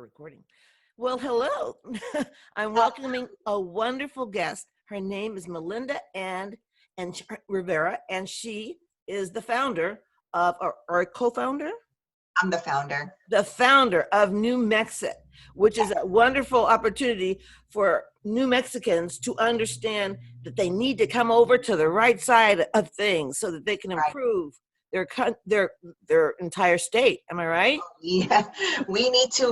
recording. Well, hello. I'm Oh, welcoming a wonderful guest. Her name is Melinda Rivera, and she is the founder of, or co-founder, I'm the founder. the founder of New Mexico, which is Yes, a wonderful opportunity for New Mexicans to understand that they need to come over to the right side of things so that they can right. improve their entire state. Am I right? Yeah, we need to.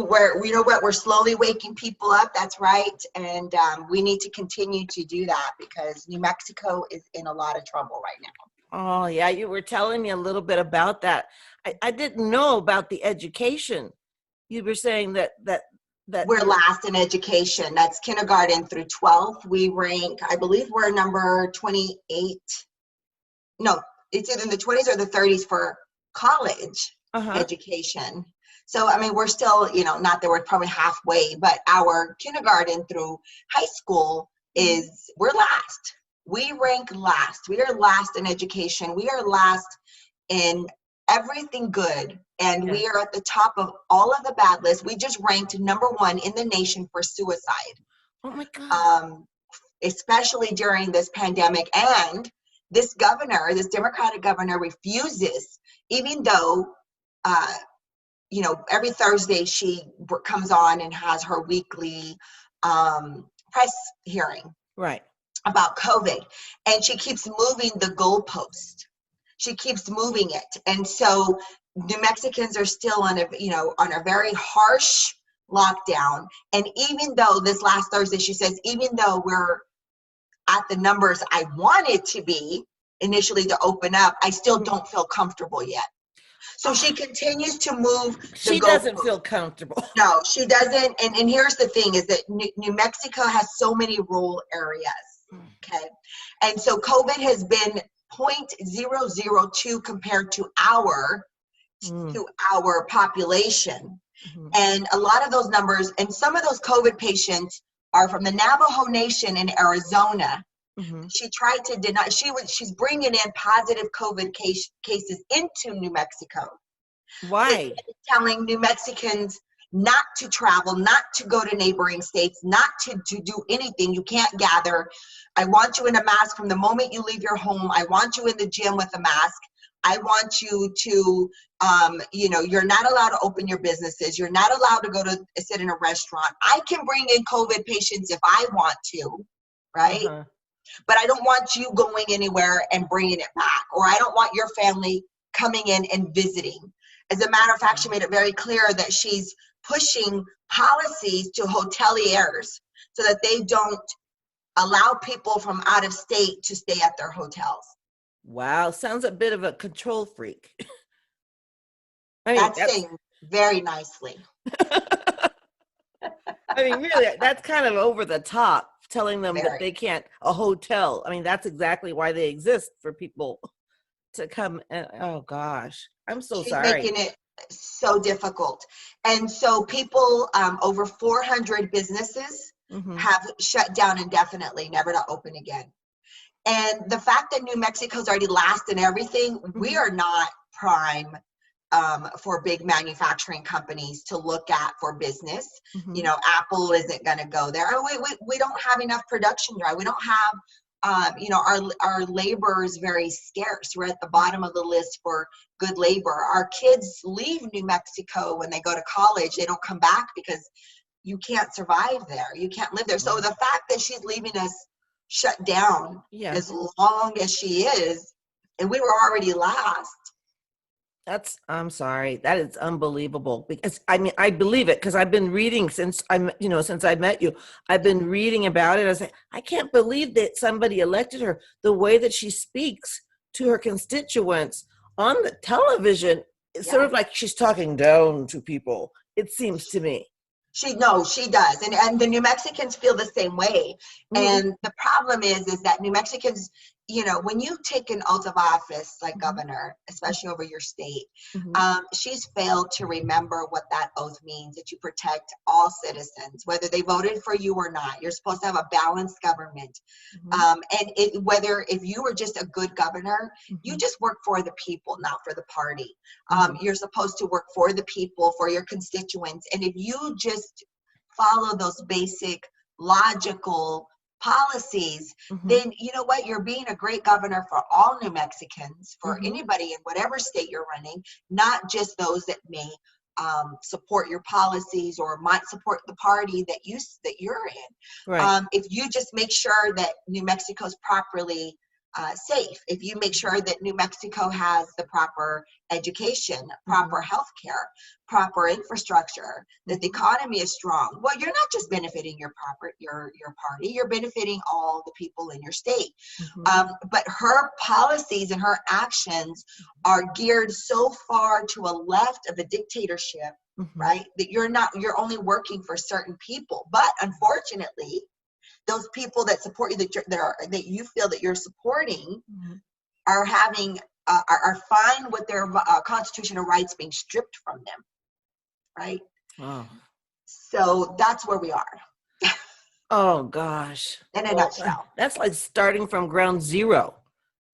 You know what? We're slowly waking people up. That's right, and we need to continue to do that because New Mexico is in a lot of trouble right now. Oh, yeah, you were telling me a little bit about that. I didn't know about the education. You were saying that We're last in education. That's kindergarten through 12th. We rank, I believe, we're number 28. No, it's either in the 20s or the 30s for college uh-huh. education. So, I mean, we're still, not that we're probably halfway, but our kindergarten through high school we're last. We rank last. We are last in education. We are last in everything good. And Yeah. we are at the top of all of the bad lists. We just ranked number 1 in the nation for suicide, Oh my God. um, especially during this pandemic. And this governor, this Democratic governor, refuses, even though every Thursday she comes on and has her weekly press hearing Right. about COVID, and she keeps moving the goalpost. She keeps moving it, and so New Mexicans are still on a very harsh lockdown. And even though this last Thursday, she says, even though we're at the numbers I wanted to be initially to open up, I still don't feel comfortable yet. So she continues to move the She doesn't goalpost. feel comfortable. No, she doesn't. And here's the thing is that New Mexico has so many rural areas. Okay. And so COVID has been 0.002 compared to our population. Mhm. And a lot of those numbers, and some of those COVID patients are from the Navajo Nation in Arizona. Mhm. She tried to deny, she's bringing in positive COVID cases into New Mexico, Why? telling New Mexicans not to travel, not to go to neighboring states, not to do anything. You can't gather. I want you in a mask from the moment you leave your home. I want you in the gym with a mask. I want you to, you're not allowed to open your businesses. You're not allowed to go to sit in a restaurant. I can bring in COVID patients if I want to, right? Uh-huh. But I don't want you going anywhere and bringing it back, or I don't want your family coming in and visiting. As a matter of fact, she made it very clear that she's pushing policies to hoteliers so that they don't allow people from out of state to stay at their hotels. Wow, sounds a bit of a control freak. I mean, That's saying very nicely. really, that's kind of over the top, telling them that Very. they can't, a hotel. I mean, that's exactly why they exist, for people to come and, oh gosh, I'm so She's sorry. making it so difficult. And so people, over 400 businesses Mm-hmm. have shut down indefinitely, never to open again. And the fact that New Mexico's already last in everything, we are not prime for big manufacturing companies to look at for business. Mm-hmm. Apple isn't going to go there. We don't have enough production drive. We don't have, our labor is very scarce. We're at the bottom of the list for good labor. Our kids leave New Mexico when they go to college. They don't come back because you can't survive there. You can't live there. So the fact that she's leaving us shut down Yeah, as long as she is, and we were already last. I'm sorry. That is unbelievable, because I mean, I believe it because I've been reading since since I met you. I've been reading about it. I say, I can't believe that somebody elected her. The way that she speaks to her constituents on the television, it's sort Yeah. of like she's talking down to people, it seems to me. She does. And the New Mexicans feel the same way. Mhm. And the problem is that New Mexicans, when you take an oath of office, like Mhm. governor, especially over your state, Mhm. she's failed to remember what that oath means, that you protect all citizens, whether they voted for you or not. You're supposed to have a balanced government. Mhm. And whether if you were just a good governor, you Mhm. just work for the people, not for the party. Mhm. You're supposed to work for the people, for your constituents. And if you just follow those basic logical policies, Mhm. then you know what? You're being a great governor for all New Mexicans, for Mhm. anybody in whatever state you're running, not just those that may support your policies or might support the party that you're in. Right. If you just make sure that New Mexico's properly safe, if you make sure that New Mexico has the proper education, Mhm. proper health care, proper infrastructure, that the Mhm. economy is strong, well, you're not just benefiting your party, you're benefiting all the people in your state. Mhm. But her policies and her actions are geared so far to a left of a dictatorship, Mhm. right? That you're only working for certain people. But unfortunately, those people that support you, that you feel that you're supporting, Mhm. are having are fine with their constitutional rights being stripped from them, right? Oh. So that's where we are Oh gosh. in a Well, nutshell. that's like starting from ground zero.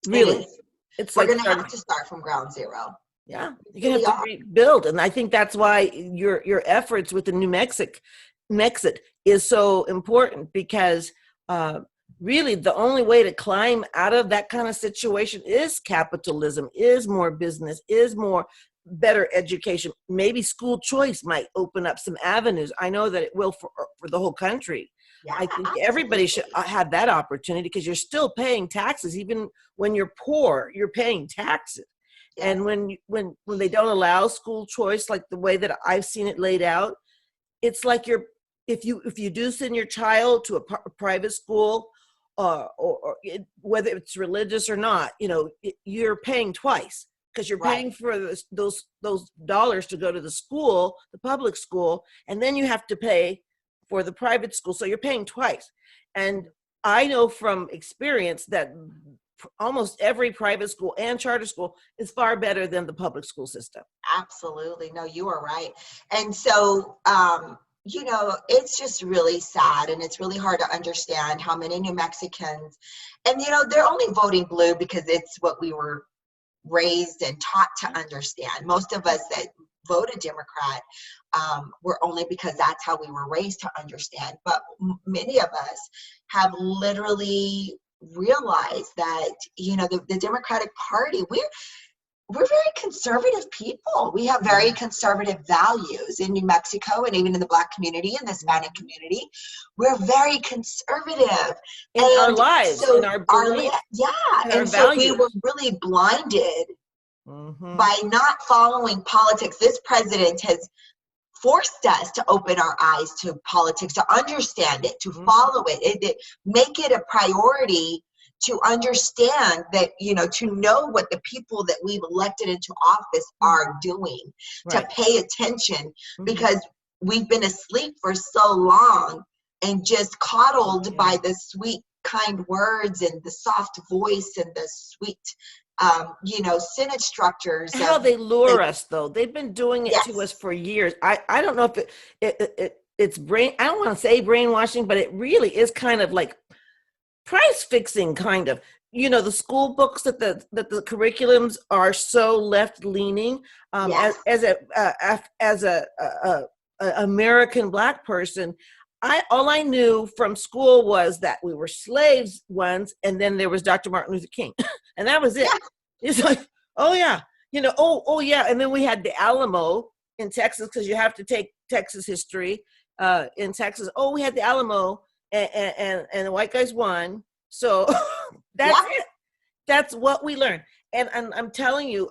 It Really. is. It's We're like going to have starting. to start from ground zero. Yeah, We you're gonna have really to are. rebuild, and I think that's why your efforts with the New Mexit is so important because uh, really the only way to climb out of that kind of situation is capitalism, is more business, is more better education. Maybe school choice might open up some avenues. I know that it will for the whole country. Yeah, I think everybody should absolutely. have that opportunity because you're still paying taxes, even when you're poor. You're paying taxes. Yes. And when they don't allow school choice like the way that I've seen it laid out, it's like you're if you do send your child to a private school, whether it's religious or not, you're paying twice because you're Right. paying for those dollars to go to the school, the public school, and then you have to pay for the private school. So you're paying twice. And I know from experience that almost every private school and charter school is far better than the public school system. Absolutely. No, you are right. And so, it's just really sad and it's really hard to understand how many New Mexicans, and, they're only voting blue because it's what we were raised and taught to understand. Most of us that voted Democrat were only because that's how we were raised to understand. But many of us have literally realized that, the Democratic Party, we're very conservative people. We have very conservative values in New Mexico and even in the Black community and the Hispanic community. We're very conservative. In our And lives, in so our beliefs, yeah, in our and so we were values. really blinded Hmm. by not following politics. This president has forced us to open our eyes to politics, to understand it, to follow it, make it a priority to understand that, to know what the people that we've elected into office are doing, to Right. pay attention, Hmm. because we've been asleep for so long and just coddled Yeah. by the sweet, kind words and the soft voice and the sweet, Senate structures How of they the, lure us, though. They've been doing it to us yes, for years. I don't know if it's brain. I don't want to say brainwashing, but it really is kind of like price fixing, kind of. The school books that the curriculums are so left leaning. yes. As a American Black person, I all I knew from school was that we were slaves once, and then there was Dr. Martin Luther King, and that was it. Yeah, It's like, oh yeah, oh yeah, and then we had the Alamo in Texas because you have to take Texas history in Texas. Oh, we had the Alamo, and the white guys won. So that's yeah. it. That's what we learned. And I'm telling you,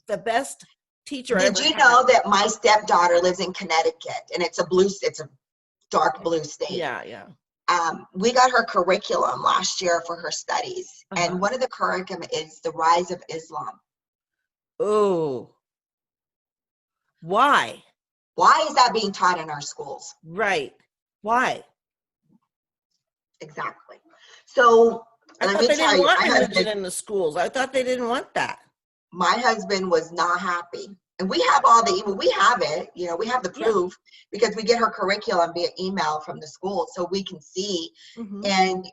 the best teacher I Did ever you had. know that my stepdaughter lives in Connecticut and it's a dark Okay. blue state? Yeah, yeah. We got her curriculum last year for her studies, Uh-huh. and one of the curriculum is the rise of Islam. Oh, why? Why is that being taught in our schools? Right. Why? Exactly. So I Let thought me they tell didn't you, want religion in the schools. I thought they didn't want that. my husband was not happy. And we have all the, we have it, we have the Yeah. proof because we get her curriculum via email from the school so we can see. Hmm. And,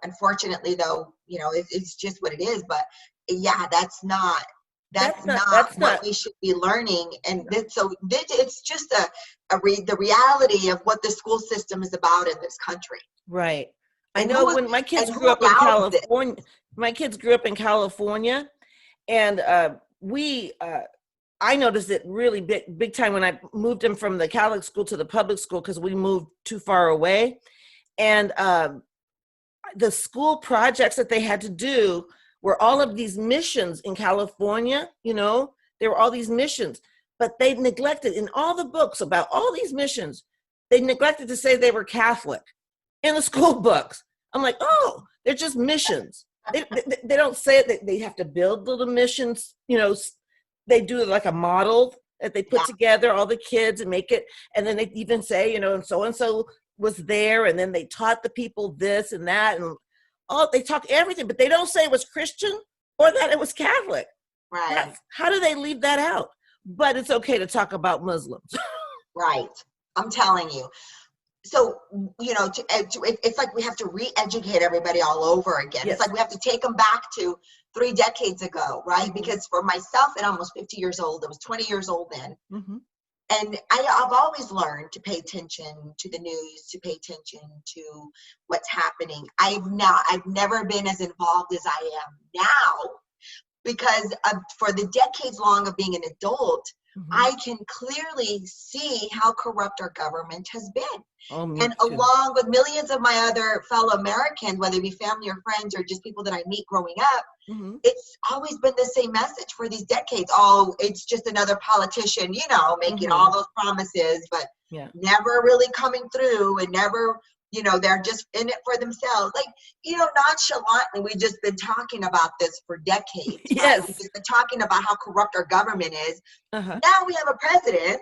unfortunately though, it's just what it is. But yeah, that's not That's what not we should be learning. And no. it's just the reality of what the school system is about in this country. Right. I And know when my and kids who grew up in allows this? California, my kids grew up in California, and we I noticed it really big time when I moved them from the Catholic school to the public school because we moved too far away. And the school projects that they had to do were all of these missions in California. There were all these missions, but they neglected in all the books about all these missions, they neglected to say they were Catholic in the school books. I'm like, oh, they're just missions. They don't say it. They have to build little missions. They do like a model that they put Yeah, together, all the kids, and make it. And then they even say, and so was there, and then they taught the people this and that, and they talk everything, but they don't say it was Christian or that it was Catholic. right. How do they leave that out? But it's okay to talk about Muslims. Right. I'm telling you. So, it's like we have to re-educate everybody all over again. It's Yes. like we have to take them back to 3 decades ago, right? Mm-hmm. Because for myself, at almost 50 years old, I was 20 years old then. Mm-hmm. And I've always learned to pay attention to the news, to pay attention to what's happening. I've never been as involved as I am now because for the decades long of being an adult, Mm-hmm. I can clearly see how corrupt our government has been. Oh, me And too. along with millions of my other fellow Americans, whether it be family or friends or just people that I meet growing up, Mm-hmm. it's always been the same message for these decades. Oh, it's just another politician, making Mm-hmm. all those promises, but Yeah. never really coming through and never, they're just in it for themselves. Like, nonchalantly, we've just been talking about this for decades, right? We've Yes. just been talking about how corrupt our government is. Uh-huh. Now we have a president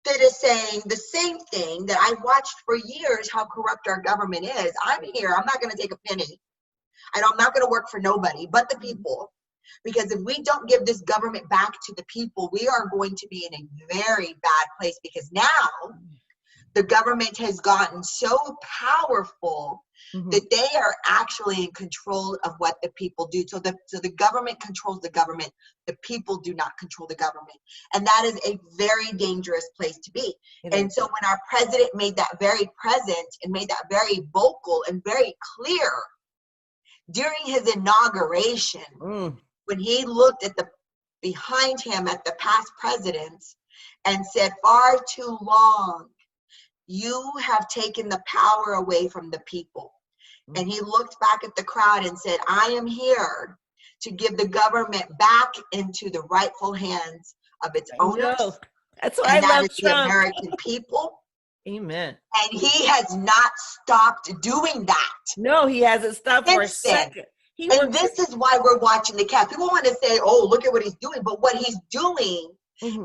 that is saying the same thing that I watched for years, how corrupt our government is. I'm here. I'm not going to take a penny. I'm not going to work for nobody but the people. Because if we don't give this government back to the people, we are going to be in a very bad place because now the government has gotten so powerful Mm-hmm. that they are actually in control of what the people do. So the government controls the government. The people do not control the government. And that is a very dangerous place to be. And so when our president made that very present and made that very vocal and very clear during his inauguration, when he looked at behind him at the past presidents and said, far too long, you have taken the power away from the people. And he looked back at the crowd and said, I am here to give the government back into the rightful hands of its I owners. know. That's why I And that love is the Trump. American people. Amen. And he has not stopped doing that. No, he hasn't stopped for a Since then. second. He And works. this is why we're watching the cat. People want to say, oh, look at what he's doing. But what he's doing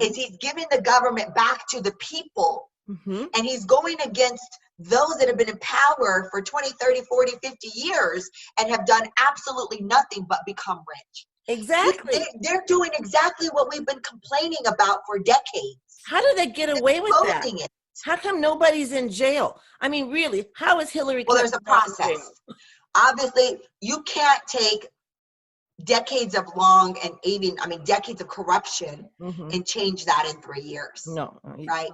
is he's giving the government back to the people. Mm-hmm. And he's going against those that have been in power for 20, 30, 40, 50 years and have done absolutely nothing but become rich. Exactly. They're doing exactly what we've been complaining about for decades. How do they get away with that? It. How come nobody's in jail? I mean, really, how is Hillary Well, Clinton? there's a process. Obviously, you can't take decades of decades of corruption and change that in 3 years. No. Right?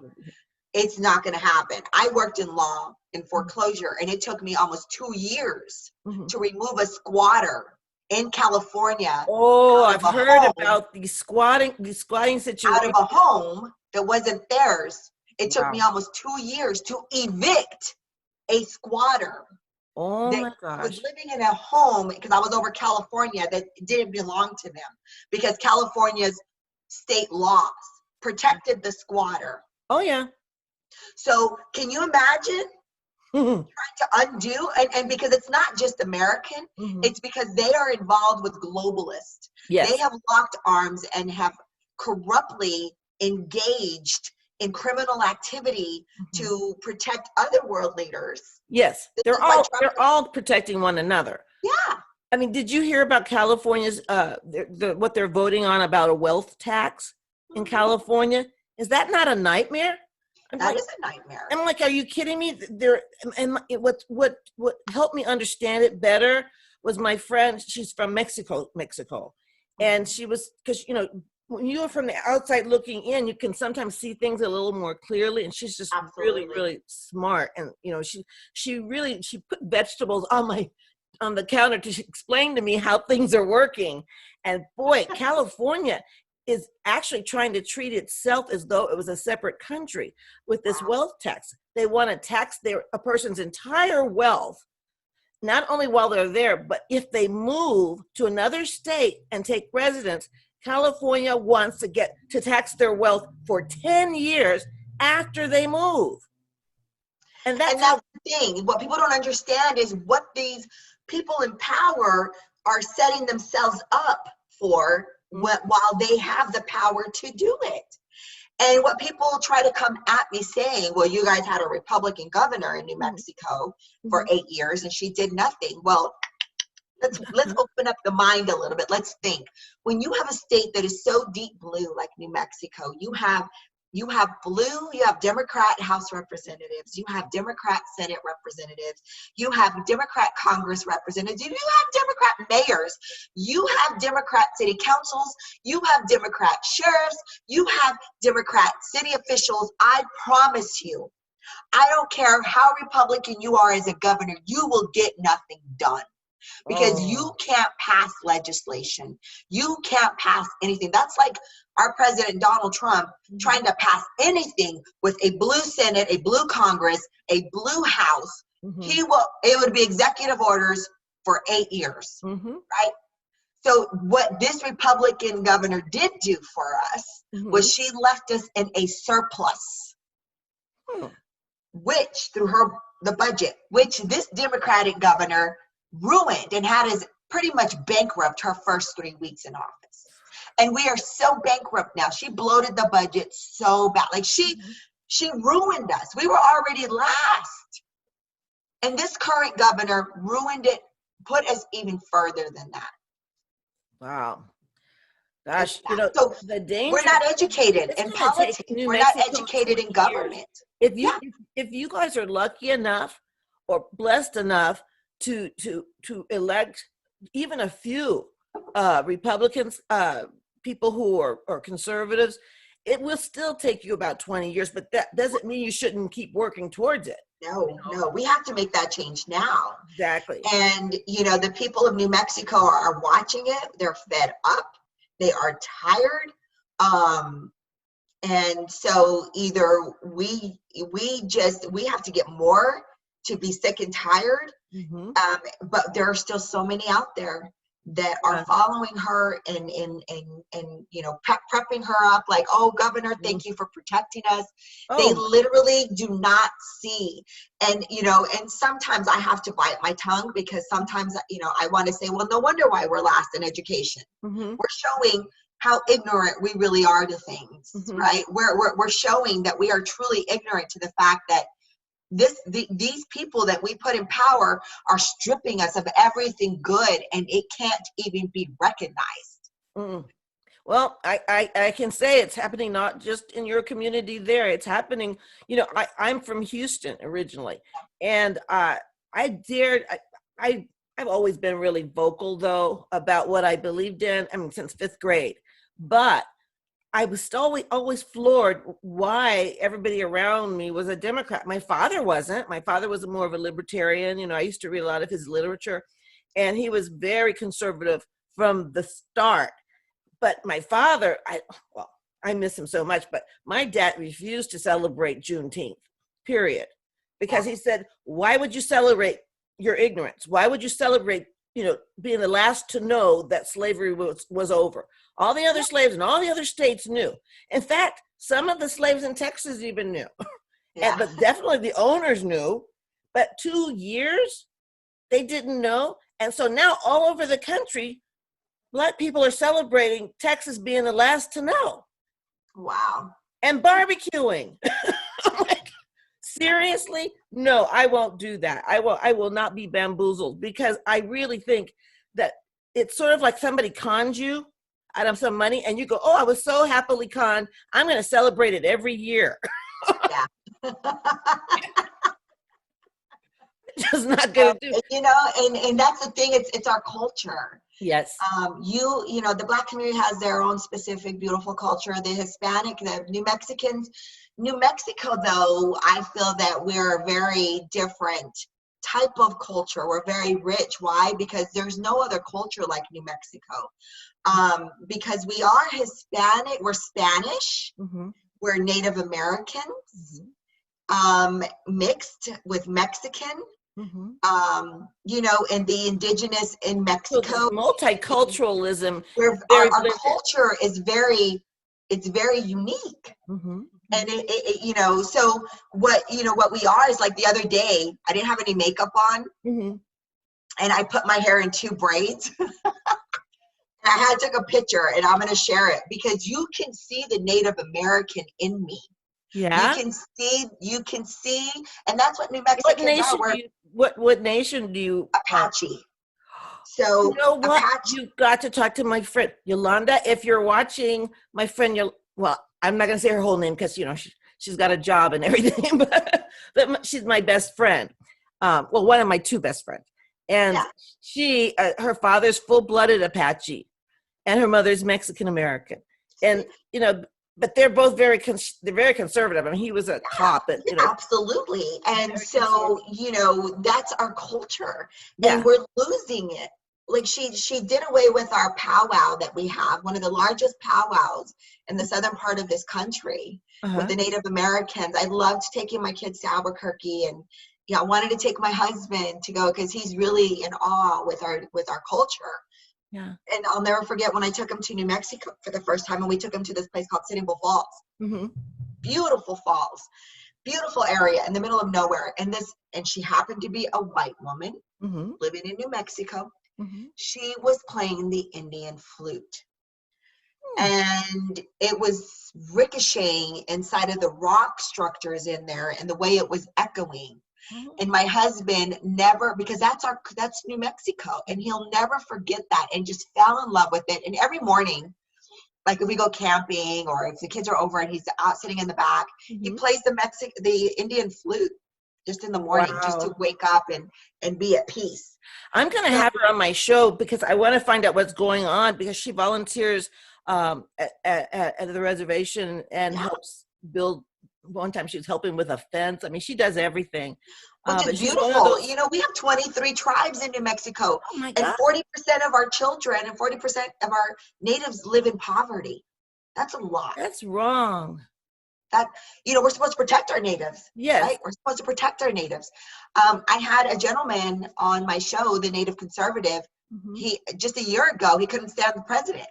It's not going to happen. I worked in law in foreclosure, and it took me almost 2 years to remove a squatter in California. Oh, I've heard about these squatting situations. Out of a home that wasn't theirs. It took me almost 2 years to evict a squatter. Oh my gosh. Was living in a home because I was over California that didn't belong to them because California's state laws protected the squatter. Oh yeah. So can you imagine trying to undo and because it's not just American, it's because they are involved with globalists. Yes. They have locked arms and have corruptly engaged in criminal activity to protect other world leaders. Yes, they're all protecting one another. Yeah. I mean, did you hear about California's what they're voting on about a wealth tax in Mhm. California? Is that not a nightmare? I'm That like, is a nightmare. I'm like, are you kidding me? There, and what helped me understand it better was my friend. She's from Mexico, and Mhm. she was because when you're from the outside looking in, you can sometimes see things a little more clearly. And she's just really, Absolutely. really smart, and she put vegetables on the counter to explain to me how things are working. And boy, California is actually trying to treat itself as though it was a separate country with this Wow. wealth tax. They want to tax a person's entire wealth, not only while they're there, but if they move to another state and take residence. California wants to get to tax their wealth for 10 years after they move. And that's And how. that's the thing. What people don't understand is what these people in power are setting themselves up for while they have the power to do it. And what people try to come at me saying, well, you guys had a Republican governor in New Mexico for 8 years and she did nothing. Well, let's open up the mind a little bit. Let's think. When you have a state that is so deep blue like New Mexico, you have blue, you have Democrat House representatives, you have Democrat Senate representatives, you have Democrat Congress representatives, you have Democrat mayors, you have Democrat city councils, you have Democrat sheriffs, you have Democrat city officials. I promise you, I don't care how Republican you are as a governor, you will get nothing done because you Oh. can't pass legislation. You can't pass anything. That's like our president, Donald Trump, trying to pass anything with a blue Senate, a blue Congress, a blue House. It would be executive orders for 8 years, right? So what this Republican governor did do for us was she left us in a surplus, which through the budget, which this Democratic governor ruined and had us pretty much bankrupt her first 3 weeks in office. And we are so bankrupt now. She bloated the budget so bad. Like she ruined us. We were already last. And this current governor ruined it, put us even further than that. Wow. It's Gosh, bad. So the we're danger, not educated it's in going to take politics. New We're not Mexico educated 20 in years. government. If you Yeah. if you guys are lucky enough or blessed enough to elect even a few Republicans, people who are conservatives, it will still take you about 20 years, but that doesn't mean you shouldn't keep working towards it. No, we have to make that change now. Exactly. And, the people of New Mexico are watching it. They're fed up. They are tired. And so either we have to get more to be sick and tired. But there are still so many out there that are following her and prepping her up like, oh, governor, thank you for protecting us. They literally do not see. And and sometimes I have to bite my tongue because sometimes I want to say, well, no wonder why we're last in education. We're showing how ignorant we really are to things, right? We're showing that we are truly ignorant to the fact that these people that we put in power are stripping us of everything good, and it can't even be recognized. Well, I can say it's happening not just in your community there. It's happening, I'm from Houston originally, and I've always been really vocal though about what I believed in. I mean, since fifth grade, but I was always floored why everybody around me was a Democrat. My father wasn't. My father was more of a libertarian. I used to read a lot of his literature, and he was very conservative from the start. But my father, I miss him so much, but my dad refused to celebrate Juneteenth, period. Because he said, why would you celebrate your ignorance? Why would you celebrate, being the last to know that slavery was over? All the other slaves in all the other states knew. In fact, some of the slaves in Texas even knew. But definitely the owners knew. But 2 years, they didn't know. And so now all over the country, Black people are celebrating Texas being the last to know. Wow. And barbecuing. Like, seriously? No, I won't do that. I will not be bamboozled, because I really think that it's sort of like somebody conned you out of some money and you go, oh, I was so happily conned. I'm going to celebrate it every year. Yeah. Just not going to do. You know, and that's the thing. It's our culture. Yes. You know, the Black community has their own specific beautiful culture. The Hispanic, the New Mexicans, New Mexico, though, I feel that we're a very different type of culture. We're very rich. Why? Because there's no other culture like New Mexico. Because we are Hispanic, we're Spanish, Mm-hmm. we're Native Americans, mixed with Mexican. Mm-hmm. You know, and the indigenous in So this Mexico, multiculturalism where is very our blended. culture is it's very unique. Mm-hmm. And you know, so what, you know, what we are is like the other day, I didn't have any makeup on, Mm-hmm. and I put my hair in 2 braids. I had took a picture, and I'm going to share it because you can see the Native American in me. Yeah. You can see, and that's what New What Mexicans are. nation We're do you, what nation do you Apache. You So know what? Apache, You got to talk to my friend Yolanda. If you're watching, my friend, well, I'm not going to say her whole name because, you know, she's got a job and everything, but she's my best friend. Well, one of my 2 best friends. And yeah, her father's full-blooded Apache and her mother's Mexican American. And, you know, but they're both they're very conservative. I mean, he was a cop, and, you know, absolutely. And so, you know, that's our culture, and yeah. we're losing it. Like she did away with our powwow that we have, one of the largest powwows in the southern part of this country with Uh-huh. the Native Americans. I loved taking my kids to Albuquerque, and I wanted to take my husband to go because he's really in awe with our culture. Yeah. And I'll never forget when I took him to New Mexico for the first time, and we took him to this place called Sitting Bull Falls. Mm-hmm. Beautiful falls, beautiful area in the middle of nowhere. And she happened to be a white woman Mm-hmm. living in New Mexico. Mm-hmm. She was playing the Indian flute, Hmm. and it was ricocheting inside of the rock structures in there and the way it was echoing. Mhm. And my husband never, because that's New Mexico, and he'll never forget that, and just fell in love with it. And every morning, like if we go camping or if the kids are over and he's out sitting in the back, he Mhm. plays the Indian flute just in the morning, just to Wow. wake up and be at peace. I'm going to So have her on my show because I want to find out what's going on because she volunteers at the reservation and yeah, helps build. One time she was helping with a fence. I mean, she does everything. which is But she's one of beautiful. those, You know, we have 23 tribes in New Mexico, oh my and God, 40% of our children and 40% of our natives live in poverty. That's a lot. that's wrong. That, you know, we're supposed to protect our natives, Yes. right? We're supposed to protect our natives. I had a gentleman on my show, the Native Conservative. Mhm. He just a year ago, he couldn't stand the president.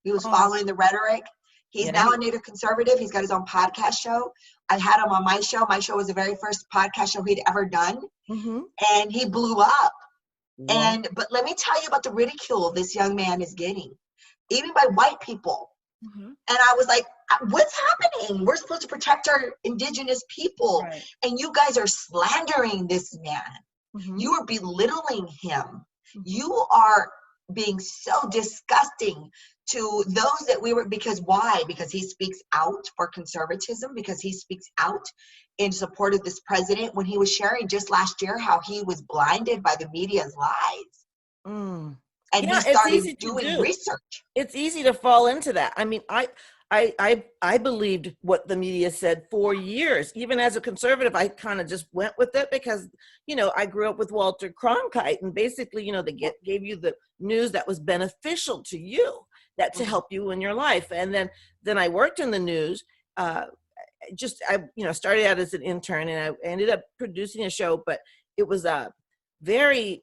He was Oh, following the rhetoric. He's yeah. now a Native Conservative. He's got his own podcast show. I had him on my show. My show was the very first podcast show he'd ever done, Mm-hmm. and he blew up. Wow. But let me tell you about the ridicule this young man is getting, even by white people. Mm-hmm. And I was like, what's happening? We're supposed to protect our indigenous people. Right. And you guys are slandering this man. Mm-hmm. You are belittling him. Mm-hmm. You are being so disgusting to those that we were, because why? Because he speaks out for conservatism, because he speaks out in support of this president when he was sharing just last year how he was blinded by the media's lies. Mm. And he Yeah, it's started easy to doing do. research. It's easy to fall into that. I mean, I believed what the media said for years. Even as a conservative, I kind of just went with it because, you know, I grew up with Walter Cronkite, and basically, you know, they gave you the news that was beneficial to you, that to help you in your life. And then I worked in the news. I you know, started out as an intern, and I ended up producing a show, but it was very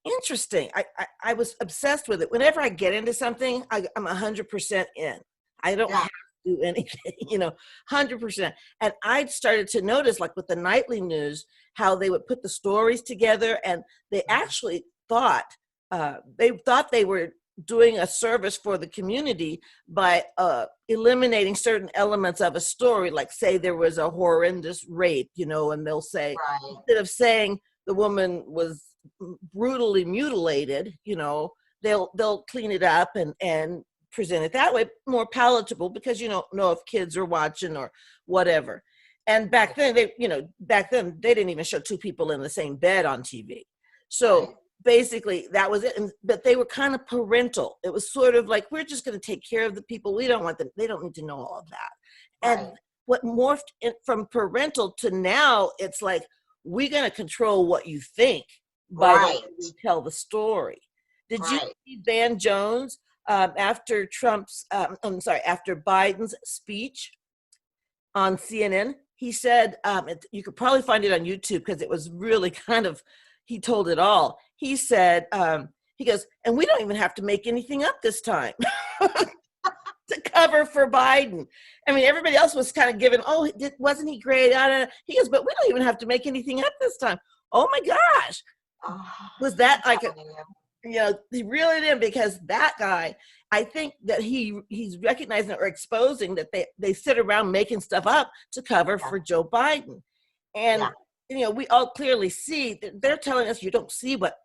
interesting. I was obsessed with it. Whenever I get into something, I'm 100% in. I don't Yeah. have to do anything, you know, 100%. And I started to notice, like with the nightly news, how they would put the stories together, and they actually thought they were doing a service for the community by eliminating certain elements of a story, like say there was a horrendous rape, you know, and they'll say, Right. instead of saying the woman was brutally mutilated, they'll clean it up and present it that way, more palatable, because you don't know if kids are watching or whatever. And back then they didn't even show two people in the same bed on TV. Right. So basically that was it. But they were kind of parental. It was sort of like, we're just going to take care of the people. We don't want them. They don't need to know all of that. And Right. what morphed from parental to now, it's like, we're going to control what you think by the way Right. we tell the story. Did you Right. see Van Jones after after Biden's speech on CNN? He said, you could probably find it on YouTube because it was really kind of, he told it all. He said, he goes, and we don't even have to make anything up this time to cover for Biden. I mean, everybody else was kind of giving, oh, wasn't he great? He goes, but we don't even have to make anything up this time. Oh my gosh. Oh, Was that I'm like telling you. he really did, because that guy, I think that he's recognizing or exposing that they sit around making stuff up to cover Yeah. for Joe Biden. And Yeah. we all clearly see that they're telling us, you don't see what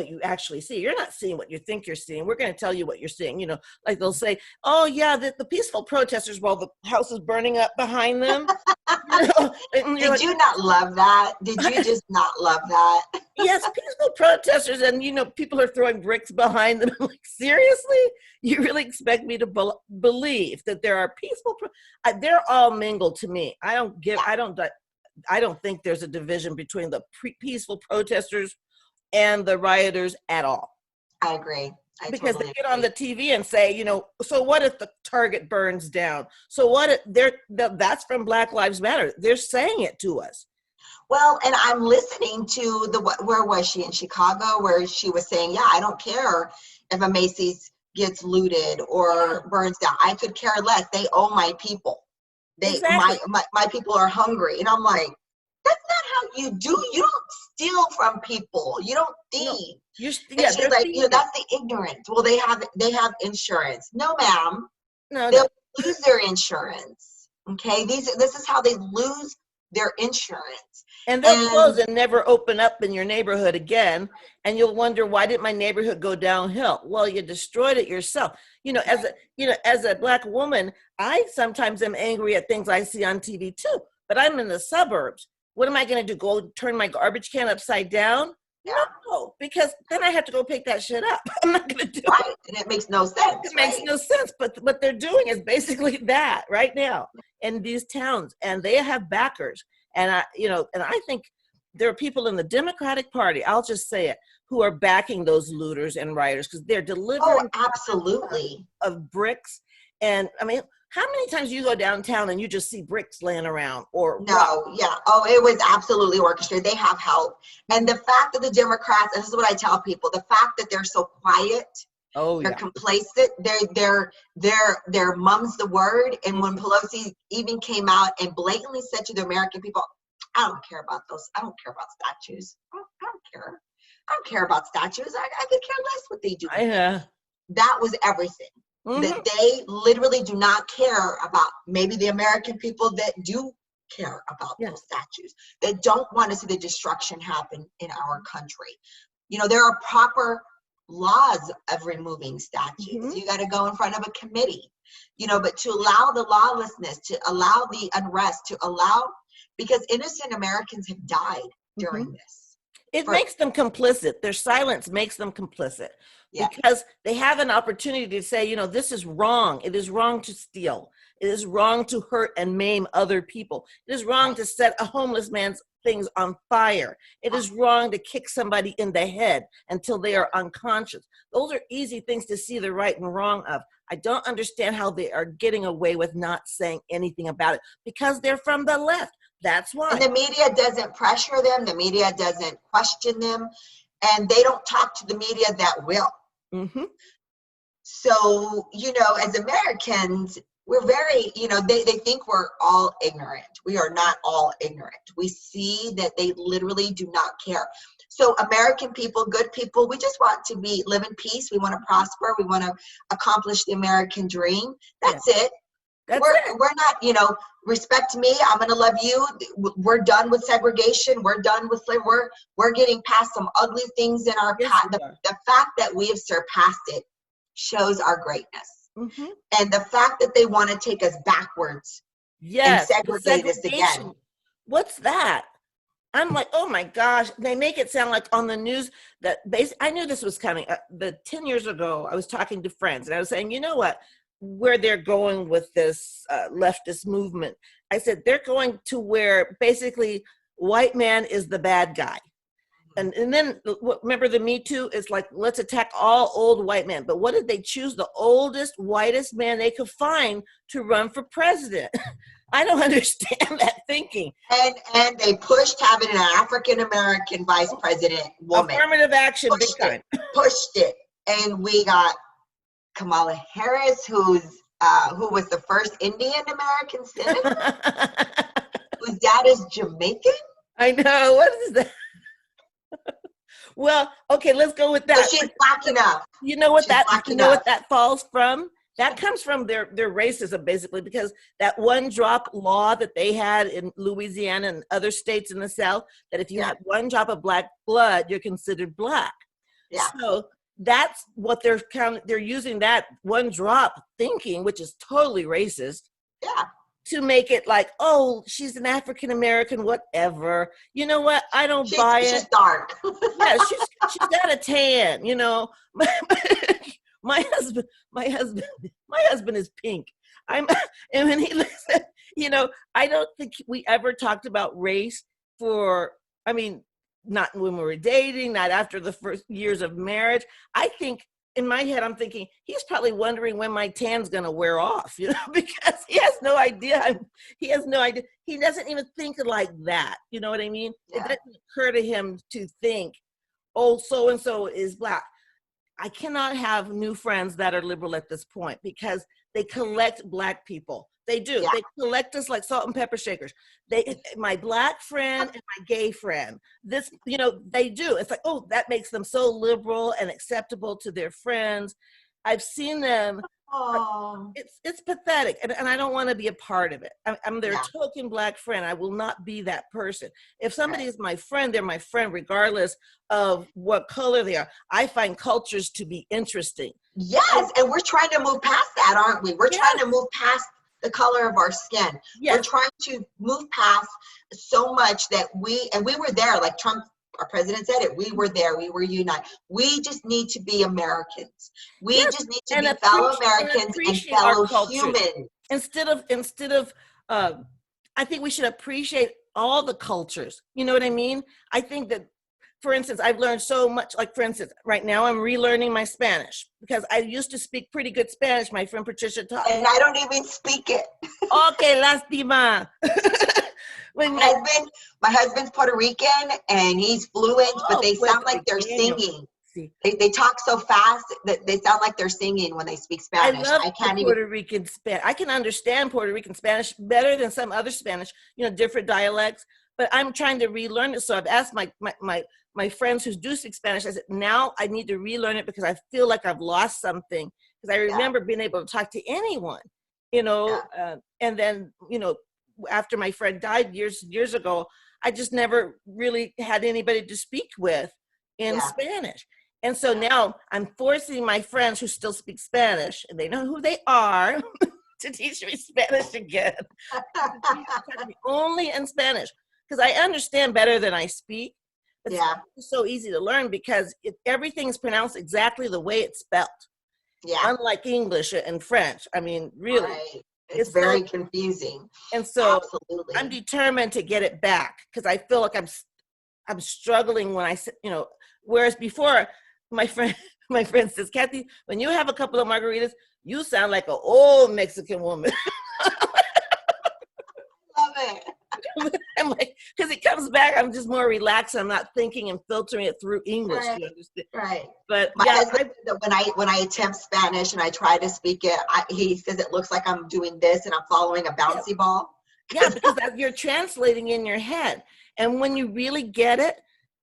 you actually see. You're not seeing what you think you're seeing. We're going to tell you what you're seeing. Like they'll say, oh yeah, the peaceful protesters while the house is burning up behind them. And you're Did like, you not love that? Did you just not love that? yes, peaceful protesters, and people are throwing bricks behind them. I'm like, seriously? You really expect me to believe that there are peaceful? They're all mingled to me. I don't think there's a division between the peaceful protesters and the rioters at all. I agree. I Because totally they get on agree. the TV and say, so what if the Target burns down? So what if that's from Black Lives Matter. They're saying it to us. Well, and I'm listening to where was she, in Chicago, where she was saying, yeah, I don't care if a Macy's gets looted or burns down. I could care less. They owe my people. Exactly. My people are hungry. And I'm like, that's not how you do. You don't steal from people. You don't No, thieve. And she's they're like, thieving. that's the ignorance. Well, they have insurance. No, ma'am. No, They'll lose their insurance. Okay. This is how they lose their insurance. and they'll And close and never open up in your neighborhood again. And you'll wonder, why did my neighborhood go downhill? Well, you destroyed it yourself. As a Black woman, I sometimes am angry at things I see on TV too, but I'm in the suburbs. What am I going to do? Go turn my garbage can upside down? yeah, No, because then I have to go pick that shit up. I'm not going to do it. right. And it makes no sense. It makes no sense. But what they're doing is basically that right now in these towns, and they have backers. And I think there are people in the Democratic Party, I'll just say it, who are backing those looters and rioters, because they're delivering Absolutely. of bricks. And I mean, how many times you go downtown and you just see bricks laying around or No, yeah. Oh, it was absolutely orchestrated. They have help. And the fact that the Democrats, and this is what I tell people, the fact that they're so quiet, they're complacent, they're mum's the word. And when Pelosi even came out and blatantly said to the American people, I don't care about those. I don't care about statues. I don't care. I don't care about statues. I could care less what they do. That was everything. That they literally do not care about maybe the American people that do care about those statues, that don't want to see the destruction happen in our country. There are proper laws of removing statues. You got to go in front of a committee, but to allow the lawlessness, to allow the unrest, because innocent Americans have died during this. It makes them complicit. Their silence makes them complicit because they have an opportunity to say, this is wrong. It is wrong to steal. It is wrong to hurt and maim other people. It is wrong to set a homeless man's things on fire. It is wrong to kick somebody in the head until they are unconscious. Those are easy things to see the right and wrong of. I don't understand how they are getting away with not saying anything about it, because they're from the left. That's why. And the media doesn't pressure them. The media doesn't question them. And they don't talk to the media that will. So, as Americans, we're very, they think we're all ignorant. We are not all ignorant. We see that they literally do not care. So American people, good people, we just want to live in peace. We want to prosper. We want to accomplish the American dream. That's it. That's We're it. we're not, respect me. I'm gonna love you. We're done with segregation. We're done with slavery. We're getting past some ugly things in our Yes, past. we are. The fact that we have surpassed it shows our greatness. Hmm. And the fact that they want to take us backwards and Yes, the segregate us again. segregation. What's that? I'm like, oh my gosh. They make it sound like on the news that I knew this was coming. But 10 years ago, I was talking to friends and I was saying, you know what, where they're going with this leftist movement. I said, they're going to where basically white man is the bad guy. And then remember the Me Too is like, let's attack all old white men. But what did they choose? The oldest, whitest man they could find to run for president. I don't understand that thinking. And they pushed having an African American vice president woman. Affirmative action, big Pushed it, time. pushed it, and we got Kamala Harris, who was the first Indian American senator, whose dad is Jamaican. I know. What is that? Well, okay, let's go with that. So she's black enough. You know what She's that black you know what enough. that falls from? That comes from their racism, basically, because that one drop law that they had in Louisiana and other states in the South, that if you Yeah. had one drop of black blood, you're considered black. Yeah. So that's what they're using, that one drop thinking, which is totally racist, Yeah. to make it like, oh, she's an African American, whatever. You know what? I don't buy it. She's dark. Yeah, she's got a tan, you know. my husband, my husband is pink. I'm and when he looks at, I don't think we ever talked about race I mean, not when we were dating, not after the first years of marriage. I think in my head, I'm thinking he's probably wondering when my tan's gonna wear off, because he has no idea. He has no idea. He doesn't even think like that. You know what I mean? Yeah. It doesn't occur to him to think, oh, so and so is black. I cannot have new friends that are liberal at this point because they collect black people. They do. Yeah. They collect us like salt and pepper shakers. My black friend and my gay friend. They do. It's like, oh, that makes them so liberal and acceptable to their friends. I've seen them. Oh. It's pathetic, and I don't want to be a part of it. I'm their Yeah. token black friend. I will not be that person. If somebody Right. is my friend, they're my friend regardless of what color they are. I find cultures to be interesting. Yes, and we're trying to move past that, aren't we? We're trying to move past the color of our skin. Yes. We're trying to move past so much that we were there, like Trump, our president said it, we were there, we were united. We just need to be Americans. We Yes, just need to and be fellow appreciate Americans and appreciate our fellow cultures. humans. Instead of I think we should appreciate all the cultures. You know what I mean? I think that, for instance, I've learned so much. Like, for instance, right now I'm relearning my Spanish because I used to speak pretty good Spanish. My friend Patricia taught me. And I don't even speak it. Okay, lástima. My husband's Puerto Rican and he's fluent, but they sound like they're singing. They talk so fast that they sound like they're singing when they speak Spanish. I love Puerto Rican Spanish. I can understand Puerto Rican Spanish better than some other Spanish, different dialects, but I'm trying to relearn it. So I've asked my friends who do speak Spanish, I said, now I need to relearn it because I feel like I've lost something. Because I remember being able to talk to anyone, and then, after my friend died years ago, I just never really had anybody to speak with in Spanish. And so now I'm forcing my friends who still speak Spanish, and they know who they are, to teach me Spanish again. Only in Spanish, because I understand better than I speak. It's so easy to learn because everything is pronounced exactly the way it's spelled. Yeah. Unlike English and French. I mean, really. Right. It's very confusing. And so absolutely. I'm determined to get it back because I feel like I'm struggling when whereas before my friend says, Kathy, when you have a couple of margaritas, you sound like an old Mexican woman. Love it. I'm like, because it comes back, I'm just more relaxed. I'm not thinking and filtering it through English. Right. You understand? Right. But my husband, when I attempt Spanish and I try to speak it, he says it looks like I'm doing this and I'm following a bouncy ball. Yeah, because you're translating in your head. And when you really get it,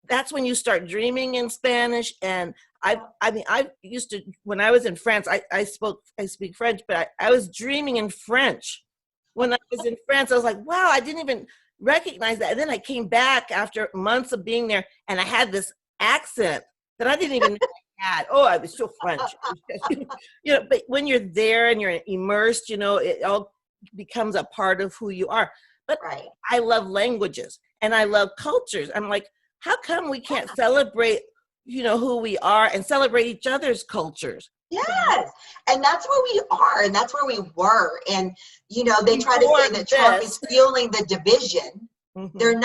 that's when you start dreaming in Spanish. And I mean, I used to, when I was in France, I speak French, but I was dreaming in French. When I was in France, I was like, wow, I didn't even recognize that. And then I came back after months of being there, and I had this accent that I didn't even know I had. Oh, I was so French. But when you're there and you're immersed, it all becomes a part of who you are. But Right. I love languages and I love cultures. I'm like, how come we can't celebrate, who we are and celebrate each other's cultures? Yes. And that's where we are, and that's where we were. And, they try to say that Trump is fueling the division. Mm-hmm.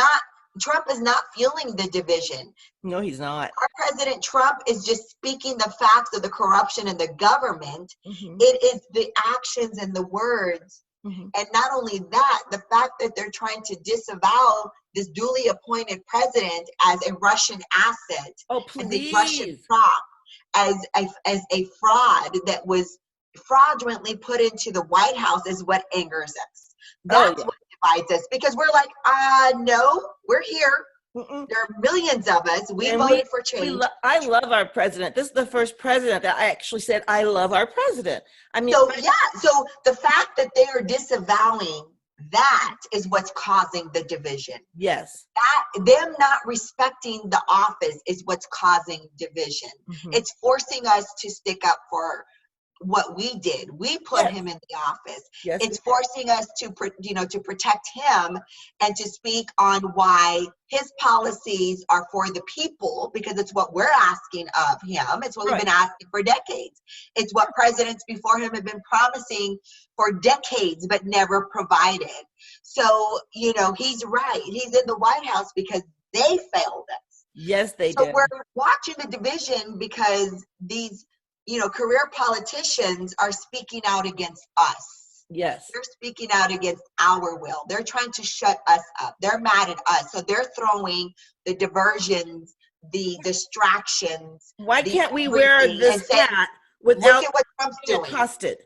Trump is not fueling the division. No, he's not. Our President Trump is just speaking the facts of the corruption in the government. Mm-hmm. It is the actions and the words. Mm-hmm. And not only that, the fact that they're trying to disavow this duly appointed president as a Russian asset, as a Russian prop, as a fraud that was fraudulently put into the White House is what angers us. That's what divides us, because we're like, no, we're here. Mm-mm. There are millions of us. We voted for change. I love our president. This is the first president that I actually said, I love our president. I mean, so the fact that they are disavowing that is what's causing the division. Yes. Them not respecting the office is what's causing division. Mm-hmm. It's forcing us to stick up for what we did. We put him in the office. Yes, it's forcing us to protect him and to speak on why his policies are for the people, because it's what we're asking of him. It's what we've been asking for decades. It's what presidents before him have been promising for decades but never provided. So, he's right. He's in the White House because they failed us. Yes, they did. So we're watching the division because these career politicians are speaking out against us. Yes. They're speaking out against our will. They're trying to shut us up. They're mad at us. So they're throwing the diversions, the distractions. Why can't we wear this hat without look at what Trump's doing? Accosted.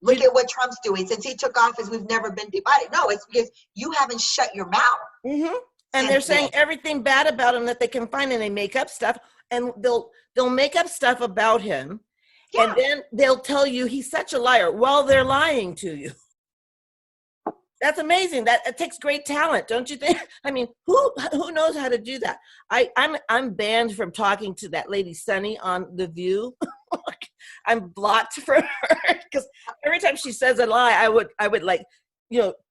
Look at what Trump's doing. Since he took office, we've never been divided. No, it's because you haven't shut your mouth. Mm-hmm. And they're saying everything bad about him that they can find, and they make up stuff, and they'll make up stuff about him. Yeah. And then they'll tell you he's such a liar while they're lying to you. That's amazing. It takes great talent, don't you think? I mean, who knows how to do that? I'm banned from talking to that lady Sunny on The View. I'm blocked from her because every time she says a lie, I would like,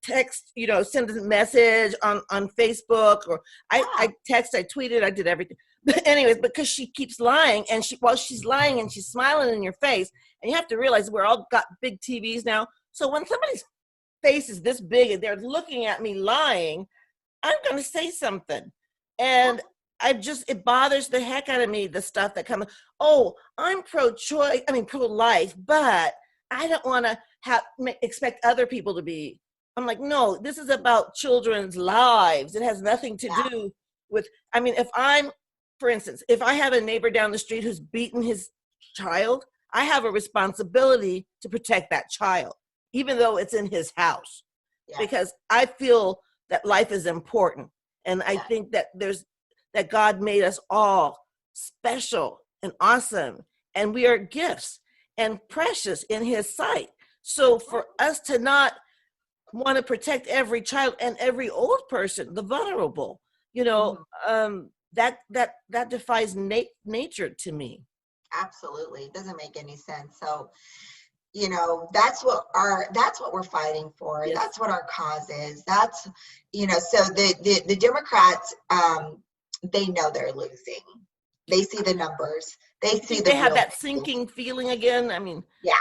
text, send a message on Facebook, or I text, I tweeted, I did everything. But anyways, because she keeps lying, and while she's lying and she's smiling in your face, and you have to realize we're all got big TVs now. So when somebody's face is this big and they're looking at me lying, I'm going to say something. And it bothers the heck out of me, the stuff that comes, I'm pro-choice, pro-life, but I don't want to expect other people to be. I'm like, no, this is about children's lives. It has nothing to do with, for instance, if I have a neighbor down the street who's beaten his child, I have a responsibility to protect that child, even though it's in his house, because I feel that life is important. And I think that that God made us all special and awesome, and we are gifts and precious in his sight. So for us to not want to protect every child and every old person, the vulnerable, that defies nature to me. Absolutely. It doesn't make any sense. So, that's what we're fighting for. Yes. That's what our cause is. That's, so the Democrats, they know they're losing. They see the numbers. They have that sinking feeling again. Yeah.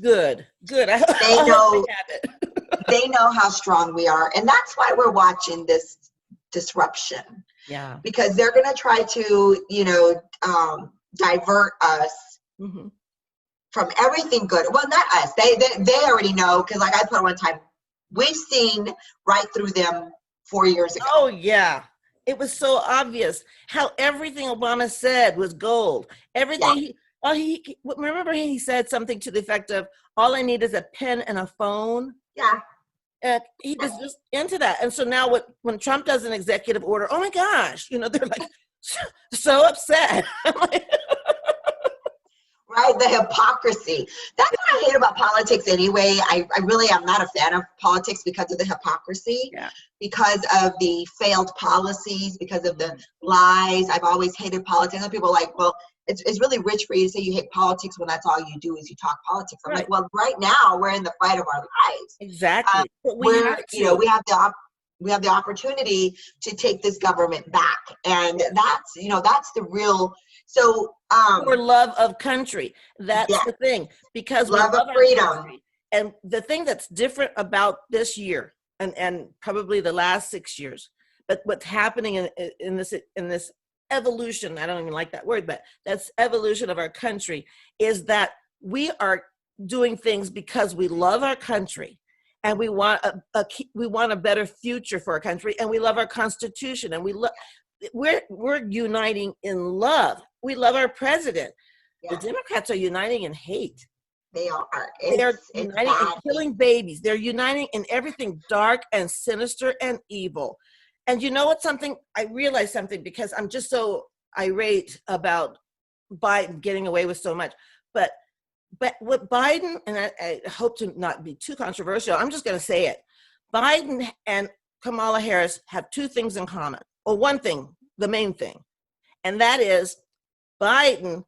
Good. They know, they know how strong we are. And that's why we're watching this disruption. Yeah. Because they're going to try to, divert us from everything good. Well, not us. They already know, because like I put one time, we've seen right through them 4 years ago. Oh, yeah. It was so obvious how everything Obama said was gold. Everything. Yeah. Remember he said something to the effect of, all I need is a pen and a phone. Yeah. And he was just into that. And so now when Trump does an executive order, oh my gosh, they're like so upset. Right, the hypocrisy. That's what I hate about politics anyway. I really am not a fan of politics because of the hypocrisy, Yeah. because of the failed policies, because of the lies. I've always hated politics. And people are like, well, it's really rich for you to say you hate politics when that's all you do is you talk politics. I'm like, well, right now we're in the fight of our lives. Exactly. But we We're, have you know, to. we have the opportunity to take this government back, and that's, you know, that's the real. So For love of country. That's yeah, the thing, because we love of love our freedom. country. And the thing that's different about this year and probably the last 6 years, but what's happening in this evolution, I don't even like that word, but that's evolution of our country, is that we are doing things because we love our country and we want we want a better future for our country, and we love our Constitution, and we're uniting in love. We love our president. The Yeah, Democrats are uniting in hate. they are. They're It's uniting in bad. killing babies. They're uniting in everything dark and sinister and evil. And you know what? Something I realized something, because I'm just so irate about Biden getting away with so much. But what Biden, and I hope to not be too controversial, I'm just going to say it. Biden and Kamala Harris have two things in common, or one thing, the main thing, and that is Biden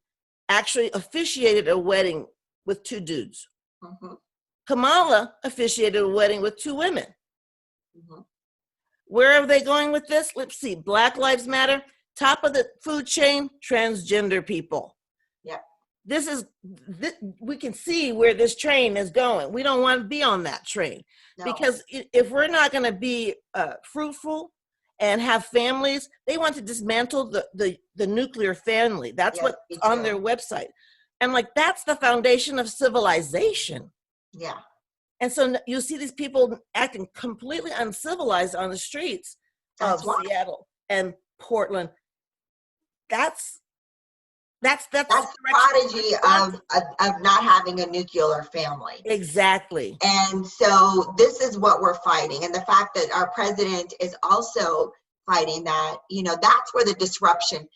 actually officiated a wedding with two dudes. Mm-hmm. Kamala officiated a wedding with two women. Mm-hmm. Where are they going with this? Let's see. Black Lives Matter, top of the food chain, transgender people. Yeah. We can see where this train is going. We don't want to be on that train. No. Because if we're not going to be fruitful and have families, they want to dismantle the nuclear family. That's what's on their website. And like, that's the foundation of civilization. Yeah. And so you see these people acting completely uncivilized on the streets of Seattle and Portland. That's the prodigy of not having a nuclear family. Exactly. And so this is what we're fighting. And the fact that our president is also fighting that, you know, that's where the disruption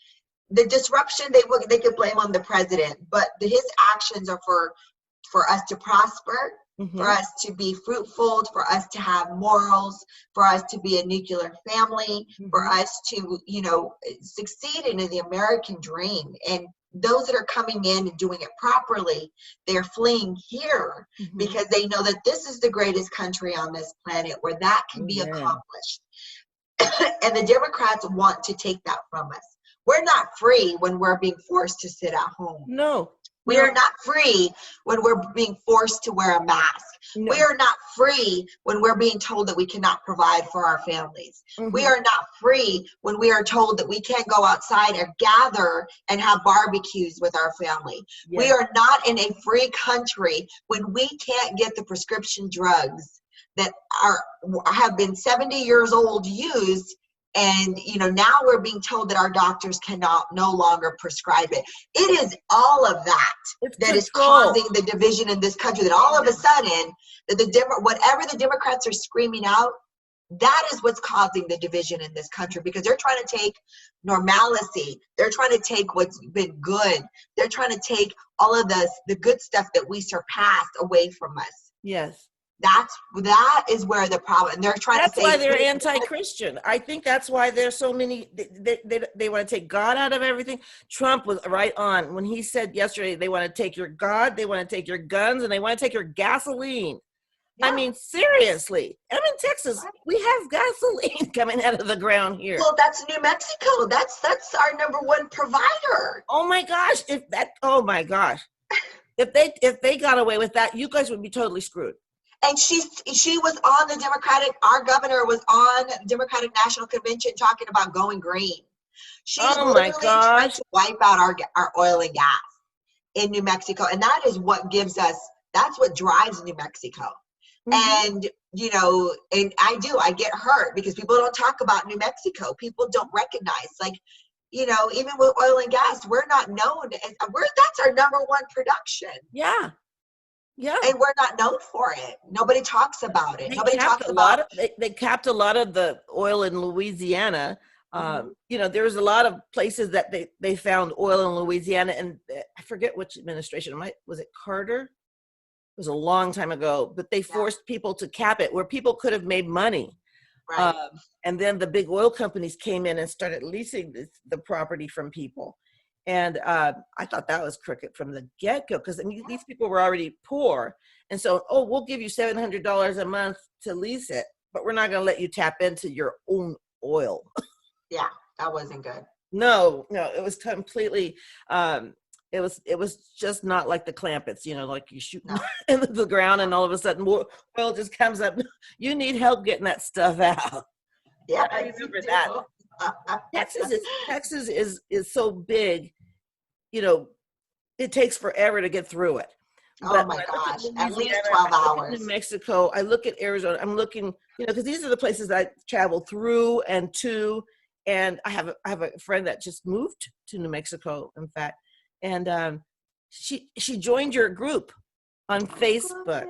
they could blame on the president, but his actions are for us to prosper, mm-hmm. for us to be fruitful, for us to have morals, for us to be a nuclear family, mm-hmm. for us to, you know, succeed in the American dream. And those that are coming in and doing it properly, they're fleeing here, mm-hmm. because they know that this is the greatest country on this planet where that can be accomplished. And the Democrats want to take that from us. We're not free when we're being forced to sit at home. No. We are not free when we're being forced to wear a mask. No. We are not free when we're being told that we cannot provide for our families. Mm-hmm. We are not free when we are told that we can't go outside or gather and have barbecues with our family. Yes. We are not in a free country when we can't get the prescription drugs that have been 70 years old used. And, you know, now we're being told that our doctors cannot no longer prescribe it. It is all of that that is causing the division in this country, that all of a sudden, that whatever the Democrats are screaming out, that is what's causing the division in this country, because they're trying to take normalcy. They're trying to take what's been good. They're trying to take all of the good stuff that we surpassed away from us. Yes. That is where the problem, and they're trying to say. That's why they're anti-Christian. I think that's why there's so many, they want to take God out of everything. Trump was right on when he said yesterday, they want to take your God, they want to take your guns, and they want to take your gasoline. Yeah. I mean, seriously. I'm in Texas. We have gasoline coming out of the ground here. Well, that's New Mexico. That's our number one provider. Oh my gosh. Oh my gosh. If they got away with that, you guys would be totally screwed. And she was on our governor was on the Democratic National Convention talking about going green. She's literally trying to wipe out our oil and gas in New Mexico. And that is what that's what drives New Mexico. Mm-hmm. And, you know, and I get hurt because people don't talk about New Mexico. People don't recognize, like, you know, even with oil and gas, we're not known. That's our number one production. Yeah. Yeah. And we're not known for it. Nobody talks about it. Nobody talks about they capped a lot of the oil in Louisiana Mm-hmm. There was a lot of places that they found oil in Louisiana, and I forget which administration. Was it Carter? It was a long time ago, but they Yeah. forced people to cap it where people could have made money. Right. And then the big oil companies came in and started leasing the property from people. And I thought that was crooked from the get-go, because these people were already poor. And so, we'll give you $700 a month to lease it, but we're not going to let you tap into your own oil. Yeah, that wasn't good. No, it was completely, it was just not like the Clampets, like you shoot into the ground and all of a sudden oil just comes up. You need help getting that stuff out. Yeah, I remember that. Texas is so big, it takes forever to get through it. Oh my gosh, at least 12 hours. New Mexico, I look at Arizona, I'm looking, because these are the places I travel through and to, and I have a friend that just moved to New Mexico, in fact, and she joined your group on Facebook.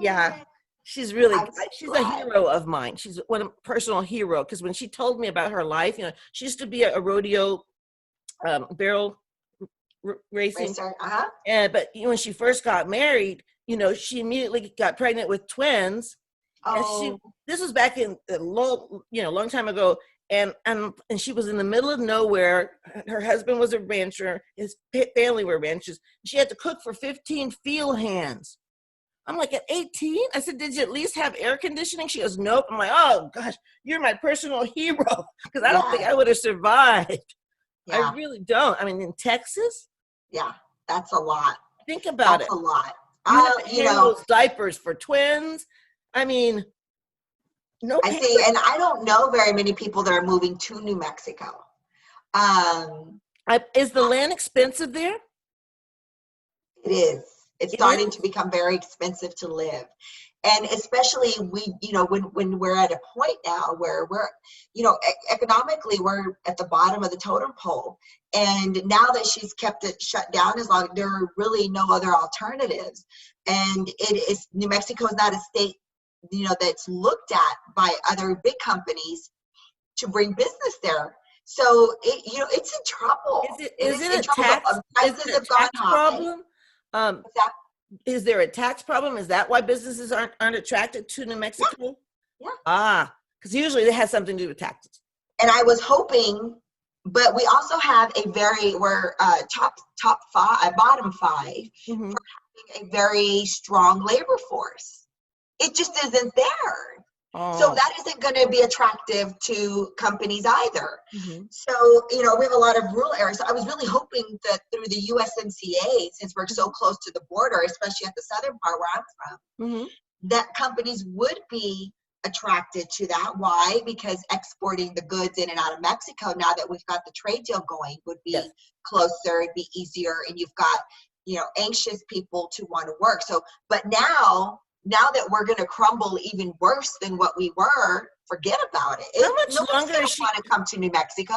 Yeah, she's a hero of mine. She's a personal hero, because when she told me about her life, she used to be a rodeo barrel racing. But when she first got married, she immediately got pregnant with twins. And this was back in a long time ago. And she was in the middle of nowhere. Her husband was a rancher. His family were ranchers. She had to cook for 15 field hands. I'm like, at 18? I said, did you at least have air conditioning? She goes, nope. I'm like, oh gosh, you're my personal hero, because I don't think I would have survived. I really don't. I mean, in Texas? Yeah, that's a lot. Think about it. That's a lot. Those diapers for twins. I mean, no. I see, and I don't know very many people that are moving to New Mexico. Is the land expensive there? It is. It's starting to become very expensive to live. And especially when we're at a point now where we're, economically we're at the bottom of the totem pole. And now that she's kept it shut down as long, there are really no other alternatives. And New Mexico is not a state, that's looked at by other big companies to bring business there. So it's in trouble. Is it a tax problem? Is there a tax problem? Is that why businesses aren't attracted to New Mexico? Yeah. Because usually it has something to do with taxes. And I was hoping, but we also have we're top five, bottom five, for having a very strong labor force. It just isn't there. So that isn't going to be attractive to companies either. So, we have a lot of rural areas. So I was really hoping that through the USMCA, since we're so close to the border, especially at the southern part where I'm from, that companies would be attracted to that. Why? Because exporting the goods in and out of Mexico, now that we've got the trade deal going, would be closer, it'd be easier, and you've got, anxious people to want to work. So, but now that we're going to crumble even worse than what we were, forget about it. How much longer is she want to come to New Mexico?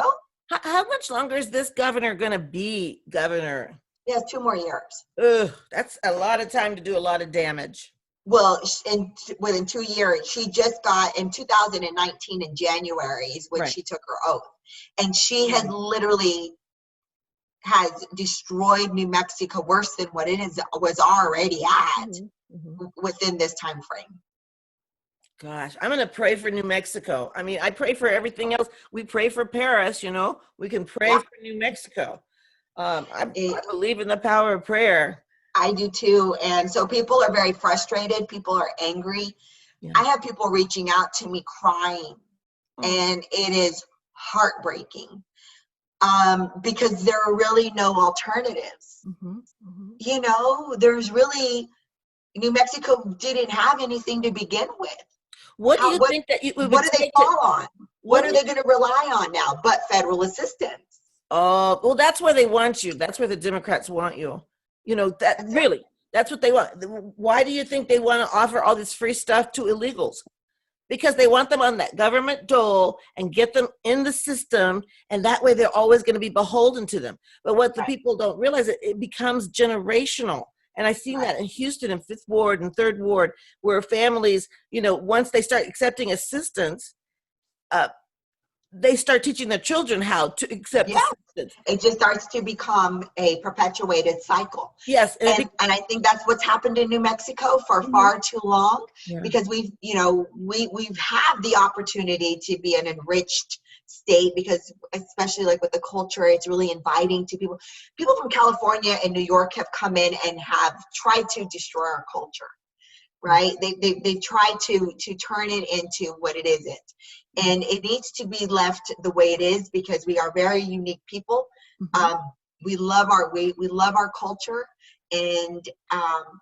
How much longer is this governor going to be governor? He has 2 more years. Ugh, that's a lot of time to do a lot of damage. Well, within 2 years, she just got in 2019 in January is when she took her oath, and she has literally destroyed New Mexico worse than what was already at within this time frame. Gosh, I'm going to pray for New Mexico. I mean, I pray for everything else. We pray for Paris, we can pray for New Mexico. I believe in the power of prayer. I do too. And so people are very frustrated. People are angry. I have people reaching out to me crying, and it is heartbreaking. Because there are really no alternatives. There's really, New Mexico didn't have anything to begin with. What do you think that it would What do they fall on? What are they going to rely on now but federal assistance? Oh, well, that's where they want you. That's where the Democrats want you. That's what they want. Why do you think they want to offer all this free stuff to illegals? Because they want them on that government dole and get them in the system, and that way they're always going to be beholden to them. But what the people don't realize, it becomes generational. And I've seen that in Houston in 5th Ward and 3rd Ward, where families, once they start accepting assistance, they start teaching their children how to accept Yes, assistance. it just starts to become a perpetuated cycle. Yes, And I think that's what's happened in New Mexico for Mhm. far too long, Yeah. because we've had the opportunity to be an enriched state, because especially like with the culture, it's really inviting to people. People from California and New York have come in and have tried to destroy our culture, right? They tried to turn it into what it isn't. And it needs to be left the way it is, because we are very unique people. Mhm. We love our culture, and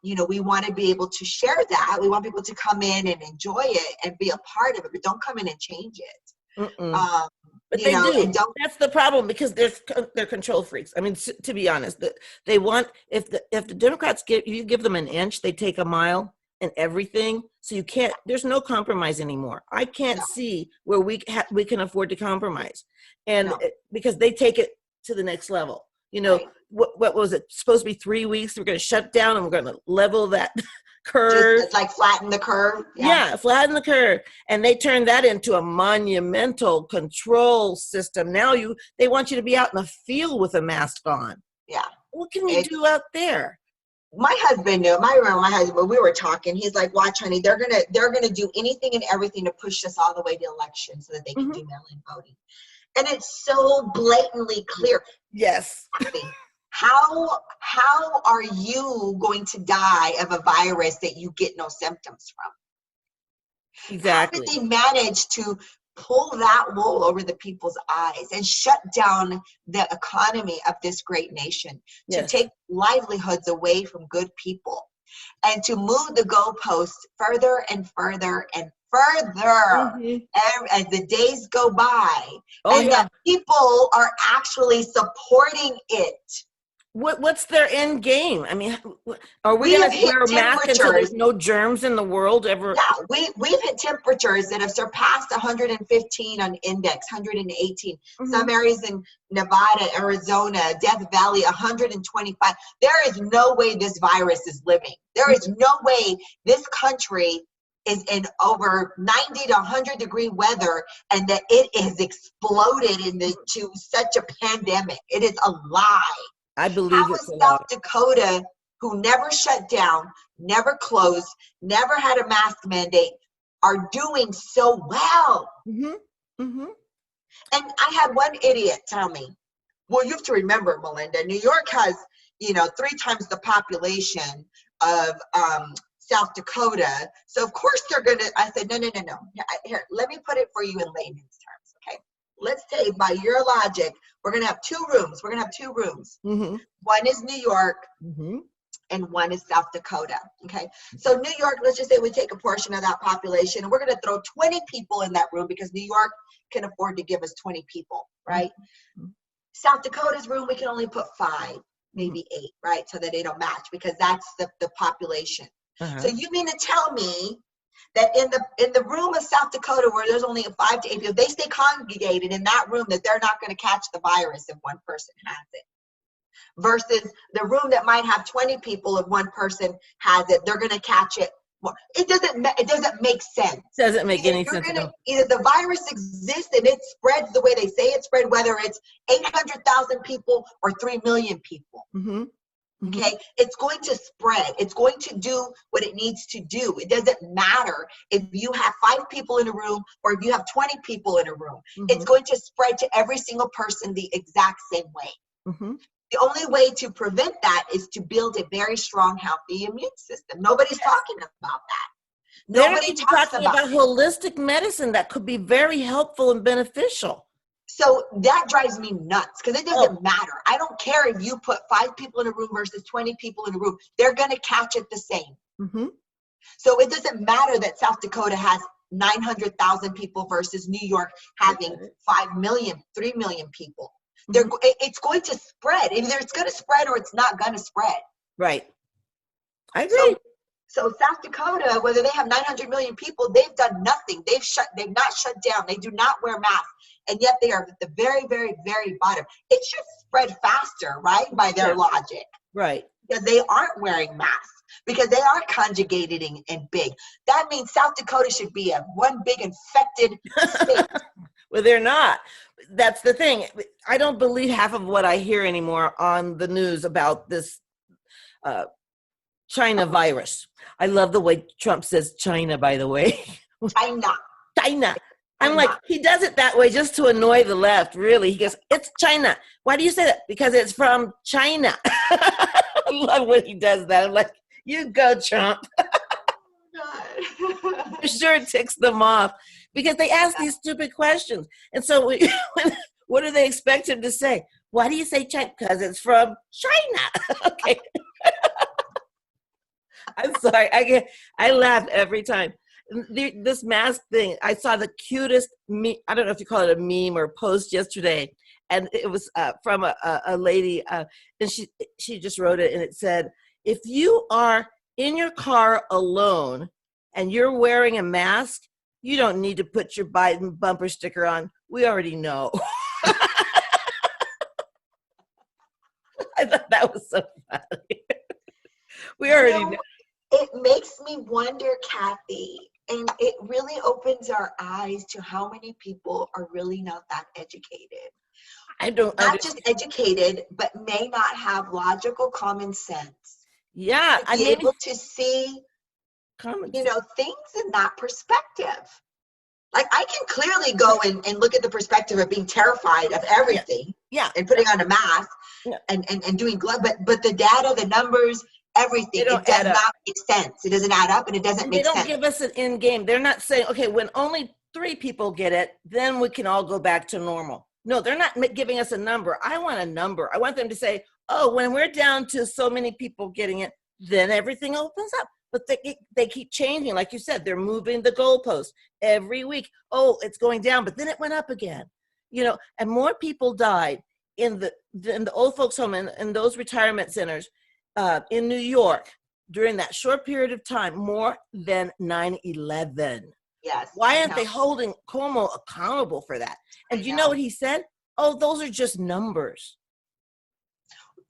we want to be able to share that. We want people to come in and enjoy it and be a part of it, but don't come in and change it. Mm-mm. But they And do. don't. That's the problem, because they're control freaks. I mean, to be honest, they want, if the Democrats give them an inch, they take a mile and everything. So you can't. There's no compromise anymore. I can't No, see where we can afford to compromise, and no, because they take it to the next level. right. What was it supposed to be? 3 weeks. We're going to shut down and we're going to level that Just curve. like flatten the curve. Yeah, flatten the curve. And they turned that into a monumental control system. Now they want you to be out in the field with a mask on. Yeah. What can you do out there? My husband knew. I remember my husband, when we were talking, he's like, "Watch, honey, they're gonna do anything and everything to push us all the way to election so that they can Mhm. do mail-in voting." And it's so blatantly clear. Yes, How are you going to die of a virus that you get no symptoms from? How did exactly. they manage to pull that wool over the people's eyes and shut down the economy of this great nation, to Yes. take livelihoods away from good people, and to move the goalposts further and further and further Mhm. as the days go by, Oh and yeah. that people are actually supporting it? What's their end game? I mean, are we We going have to hit wear a mask until there's temperatures. no germs in the world ever? Yeah, we've hit temperatures that have surpassed 115 on index, 118. Some Mhm. areas in Nevada, Arizona, Death Valley, 125. There is no way this virus is living. There is no way this country is in over 90 to 100-degree weather, and that it is exploded into such a pandemic. It is a lie. I How believe it's is a South lot. Dakota, who never shut down, never closed, never had a mask mandate, are doing so well? Mhm. Mhm. And I had one idiot tell me, "Well, you have to remember, Melinda, New York has, 3 times the population of South Dakota. So of course they're gonna." I said, no, no, no, no. Here, let me put it for you in layman's terms, okay? Let's say, by your logic, we're gonna have 2 rooms. We're gonna have 2 rooms. Mhm. One is New York, Mhm. and one is South Dakota. Okay, so New York, let's just say we take a portion of that population, and we're going to throw 20 people in that room, because New York can afford to give us 20 people, right? Mhm. South Dakota's room, we can only put 5, Mhm. maybe 8, right? So that they don't match, because that's the population. So Uh-huh. you mean to tell me that in the room of South Dakota, where there's only 5 to 8 people, they stay congregated in that room, that they're not going to catch the virus if one person has it? Versus the room that might have 20 people, if one person has it, they're going to catch it more. It doesn't make sense. Doesn't make any sense at all. Either the virus exists and it spreads the way they say it spread, whether it's 800,000 people or 3 million people. Mhm. Mhm. Okay, it's going to spread. It's going to do what it needs to do. It doesn't matter if you have 5 people in a room or if you have 20 people in a room. It's Mhm. going to spread to every single person the exact same way. Mhm. The only way to prevent that is to build a very strong, healthy immune system. Nobody's talking about that. They're Nobody even talks talking about about it. holistic medicine that could be very helpful and beneficial. So that drives me nuts, because it Oh, doesn't matter. I don't care if you put 5 people in a room versus 20 people in a room. They're going to catch it the same. mhm. So it doesn't matter that South Dakota has 900,000 people versus New York having 5 million, 3 million people. Mhm. It's going to spread. Either it's going to spread or it's not going to spread. Right. I So agree. South Dakota, whether they have 900 million people, they've done nothing. They've not shut down. They do not wear masks. And yet they are at the very, very, very bottom. It should spread faster, right? By their Yeah. logic. Right. Because they aren't wearing masks, because they are conjugated and big. That means South Dakota should be one big infected state. Well, they're not. That's the thing. I don't believe half of what I hear anymore on the news about this uh, China virus. I love the way Trump says China, by the way. China. China. I'm like, China. he does it that way just to annoy the left, really. He goes, it's China. Why do you say that? Because it's from China. I love when he does that. I'm like, you go, Trump. God. For sure it ticks them off because they ask these stupid questions. And so what do they expect him to say? Why do you say China? Because it's from China. Okay. I'm sorry. I laugh every time. This mask thing, I saw the cutest I don't know if you call it a meme or post yesterday. And it was from a lady, and she just wrote it, and it said, if you are in your car alone and you're wearing a mask, you don't need to put your Biden bumper sticker on. We already know. I thought that was so funny. We already know. It makes me wonder, Kathy, and it really opens our eyes to how many people are really not that educated. I don't Not understand. just educated, but may not have logical common sense. Yeah, To be able to see, things in that perspective. Like, I can clearly go and look at the perspective of being terrified of everything, and putting on a mask, and doing glove, but the data, the numbers, everything, it does not make sense. It doesn't add up, and it doesn't make sense. They don't give us an end game. They're not saying, okay, when only 3 people get it, then we can all go back to normal. No, they're not giving us a number. I want a number. I want them to say, oh, when we're down to so many people getting it, then everything opens up. But they keep changing. Like you said, they're moving the goalpost every week. Oh, it's going down, but then it went up again. And more people died in the old folks home and those retirement centers in New York during that short period of time, more than 9/11. Yes. Why aren't they holding Cuomo accountable for that? And you know what he said? Oh, those are just numbers.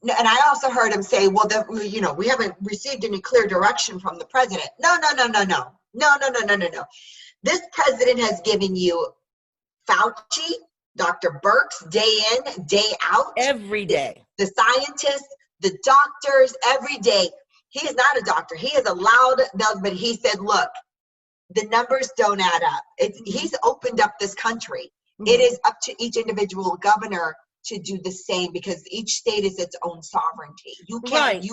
And I also heard him say, well, we haven't received any clear direction from the president. No. This president has given you Fauci, Dr. Birx, day in, day out. Every day. The scientists, the doctors, every day. He is not a doctor. He is allowed those, but he said, look, the numbers don't add up. He's opened up this country. Mm-hmm. It is up to each individual governor to do the same because each state is its own sovereignty. You can't,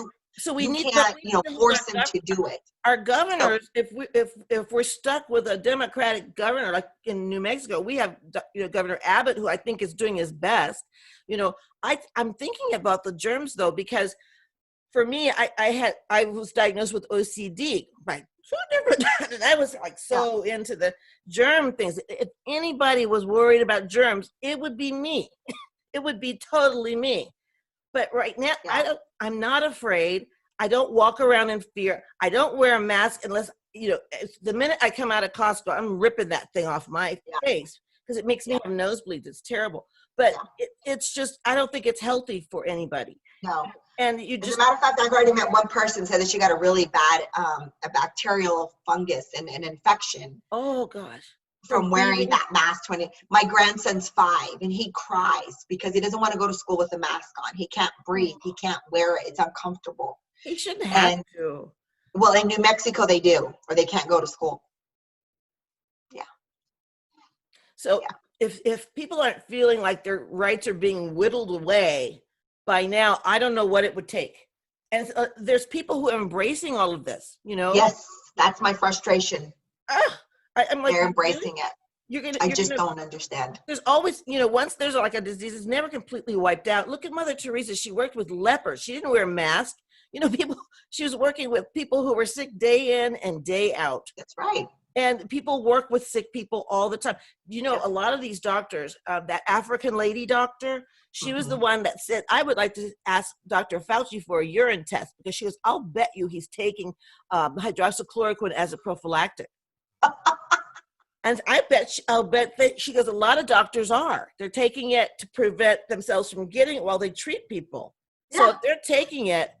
force them to do it. Our governors, if we're stuck with a Democratic governor, like in New Mexico, we have Governor Abbott, who I think is doing his best. I'm thinking about the germs though, because for me, I was diagnosed with OCD. Right. And I was like so into the germ things. If anybody was worried about germs, it would be me. It would be totally me. But right now, I'm not afraid. I don't walk around in fear. I don't wear a mask unless, the minute I come out of Costco, I'm ripping that thing off my face because it makes me have nosebleeds. It's terrible. But it's just, I don't think it's healthy for anybody. No. And as a matter of fact, I've already met one person said that she got a really bad a bacterial fungus and an infection. Oh gosh. From wearing that mask. My grandson's 5 and he cries because he doesn't want to go to school with a mask on. He can't breathe. He can't wear it. It's uncomfortable. He shouldn't have to. Well, in New Mexico they do, or they can't go to school. Yeah. So if people aren't feeling like their rights are being whittled away by now, I don't know what it would take. And there's people who are embracing all of this, Yes, that's my frustration. I'm like, they're embracing it. I just don't understand. There's always, once there's like a disease, it's never completely wiped out. Look at Mother Teresa. She worked with lepers. She didn't wear a mask. She was working with people who were sick day in and day out. That's right. And people work with sick people all the time. A lot of these doctors, that African lady doctor, she was the one that said, I would like to ask Dr. Fauci for a urine test because she goes, I'll bet you he's taking hydroxychloroquine as a prophylactic. And I'll bet that she goes, a lot of doctors are. They're taking it to prevent themselves from getting it while they treat people. Yeah. So if they're taking it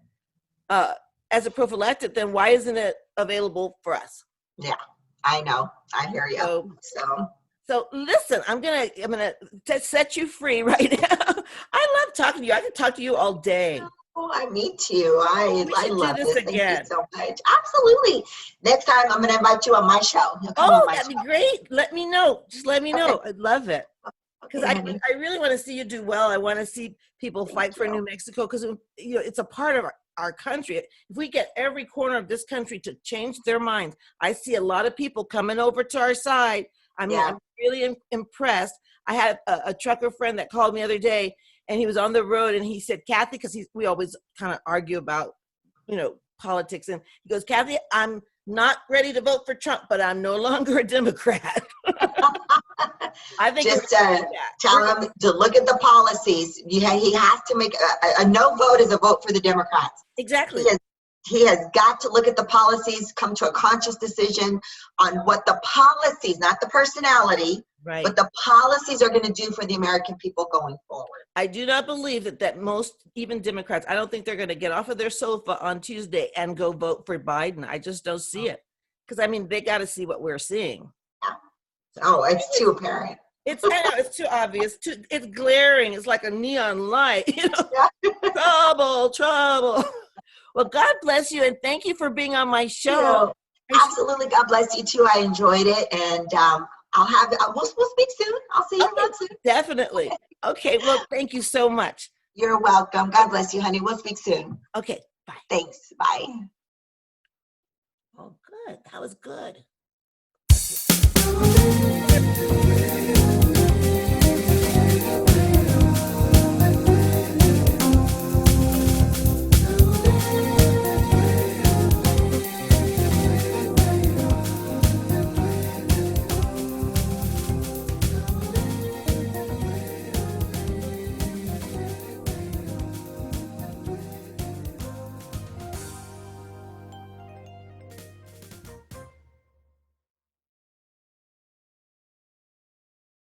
as a prophylactic, then why isn't it available for us? Yeah, I know. I hear you. So listen, I'm gonna set you free right now. I love talking to you. I could talk to you all day. Oh, me too. We I should do love this this. Thank you again. so much. Absolutely. Next time I'm going to invite you on my show. You'll come on Oh, my that'd be show. great. Let me know. Just let me Okay. know. I'd love it. Because Okay, honey. I really want to see you do well. I want to see people Thank fight for you. New Mexico because it's a part of our country. If we get every corner of this country to change their minds, I see a lot of people coming over to our side. I mean, Yeah. I'm really impressed. I had a trucker friend that called me the other day, and he was on the road, and he said, Kathy, because we always kind of argue about politics, and he goes, Kathy, I'm not ready to vote for Trump, but I'm no longer a Democrat. I think we're Just gonna do that. tell him to look at the policies. He has to make a no vote is a vote for the Democrats. Exactly. He has, he has got to look at the policies, come to a conscious decision on what the policies, not the personality, Right. but the policies are going to do for the American people going forward. I do not believe that most, even Democrats, I don't think they're going to get off of their sofa on Tuesday and go vote for Biden. I just don't see it. Because I mean, they got to see what we're seeing. Oh, it's too apparent. I know it's too obvious. It's glaring. It's like a neon light. Yeah. Trouble. Well, God bless you, and thank you for being on my show. Absolutely. God bless you too. I enjoyed it, and we'll speak soon. I'll see you around soon. Definitely. Okay. Well, thank you so much. You're welcome. God bless you, honey. We'll speak soon. Okay. Bye. Thanks. Bye. Oh, good. That was good.